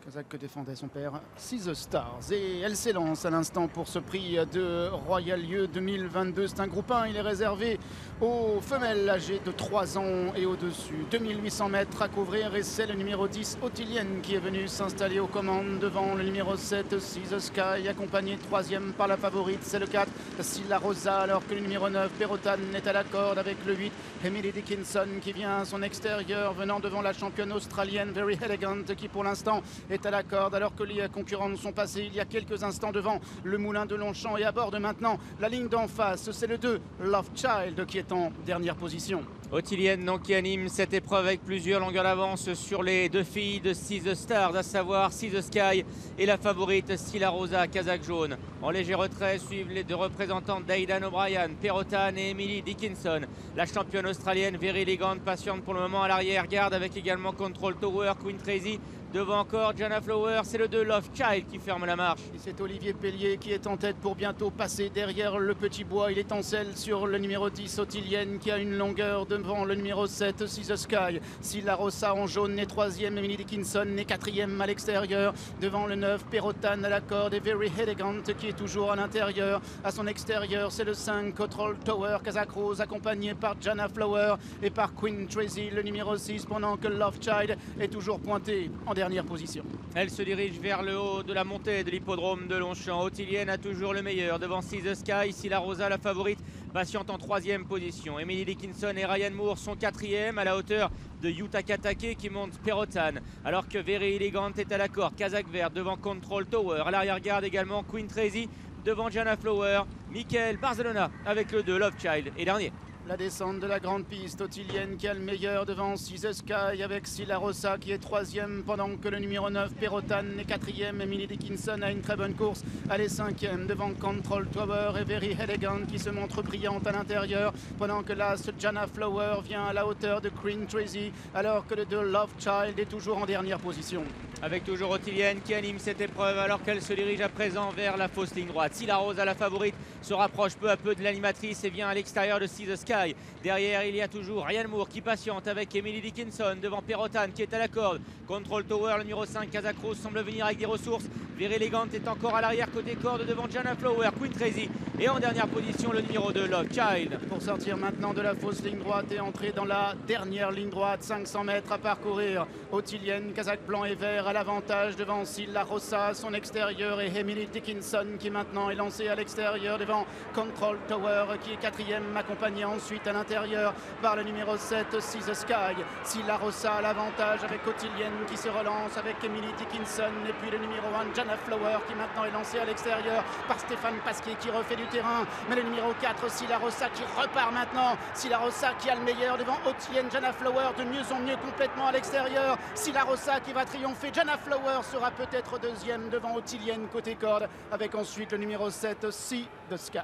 Kazakh que défendait son père, See the Stars. Et elle s'élance à l'instant pour ce prix de Royal Lieu 2022. C'est un groupe 1, il est réservé aux femelles âgées de 3 ans et au-dessus. 2800 mètres à couvrir et c'est le numéro 10, Otilienne, qui est venu s'installer aux commandes devant le numéro 7, See the Sky, accompagné troisième par la favorite, c'est le 4, Silla Rosa, alors que le numéro 9, Perotan, est à la corde avec le 8, Emily Dickinson, qui vient à son extérieur, venant devant la championne australienne, Very Elegant, qui pour l'instant est à la corde, alors que les concurrents sont passés il y a quelques instants devant le moulin de Longchamp et aborde maintenant la ligne d'en face. C'est le 2, Love Child, qui est en dernière position. Otilienne donc qui anime cette épreuve avec plusieurs longueurs d'avance sur les deux filles de See the Stars, à savoir See the Sky et la favorite Silla Rosa, Kazakh jaune. En léger retrait suivent les deux représentantes d'Aidan O'Brien, Perotan et Emily Dickinson. La championne australienne Very Elegant patiente pour le moment à l'arrière-garde avec également Control Tower, Queen Tracy. Devant encore Jana Flower, c'est le 2 Love Child qui ferme la marche. Et c'est Olivier Pellier qui est en tête pour bientôt passer derrière le petit bois. Il est en selle sur le numéro 10, Otilienne, qui a une longueur devant le numéro 7, See the Sky. Silla Rosa en jaune est troisième, Emily Dickinson est quatrième à l'extérieur. Devant le 9, Perotan à la corde et Very Elegant qui est toujours à l'intérieur. À son extérieur, c'est le 5, Control Tower, Kazakh Rose, accompagné par Jana Flower et par Queen Tracy, le numéro 6, pendant que Love Child est toujours pointé en dernière position. Elle se dirige vers le haut de la montée de l'hippodrome de Longchamp. Otilienne a toujours le meilleur devant See the Sky. Silla Rosa, la favorite, patiente en troisième position. Emily Dickinson et Ryan Moore sont quatrième à la hauteur de Yuta Katake qui monte Perotan. Alors que Very Elegant est à la corde. Kazakh vert devant Control Tower. À l'arrière-garde également Queen Tracy devant Jana Flower. Michael Barcelona avec le 2 Love Child et dernier. La descente de la grande piste, Otilienne qui a le meilleur devant See the Sky avec Silla Rosa qui est troisième pendant que le numéro 9 Perotan est quatrième. Emily Dickinson a une très bonne course, elle est cinquième devant Control Tower et Very Elegant qui se montre brillante à l'intérieur pendant que l'as Jana Flower vient à la hauteur de Queen Tracy alors que le 2 Love Child est toujours en dernière position. Avec toujours Otilienne qui anime cette épreuve alors qu'elle se dirige à présent vers la fausse ligne droite. Silla Rosa, la favorite, se rapproche peu à peu de l'animatrice et vient à l'extérieur de See the Sky. Derrière, il y a toujours Ryan Moore qui patiente avec Emily Dickinson devant Perotan qui est à la corde. Control Tower, le numéro 5, Kazakh Rose, semble venir avec des ressources. Very Elegant est encore à l'arrière côté corde devant Jana Flower, Queen Tracy et en dernière position le numéro 2 Love Child. Pour sortir maintenant de la fausse ligne droite et entrer dans la dernière ligne droite, 500 mètres à parcourir. Otilienne, Kazakh blanc et vert à l'avantage devant Silla Rosa, son extérieur, et Emily Dickinson qui maintenant est lancée à l'extérieur devant Control Tower qui est quatrième, accompagné ensuite à l'intérieur par le numéro 7, See the Sky. Silla Rosa à l'avantage avec Otilienne qui se relance avec Emily Dickinson et puis le numéro 1, Jana Flower qui maintenant est lancé à l'extérieur par Stéphane Pasquier qui refait du terrain, mais le numéro 4, Silla Rosa qui repart maintenant. Silla Rosa qui a le meilleur devant Otilienne, Jana Flower de mieux en mieux complètement à l'extérieur. Silla Rosa qui va triompher, Jana Flower sera peut-être deuxième devant Otilienne côté corde avec ensuite le numéro 7, See the Sky.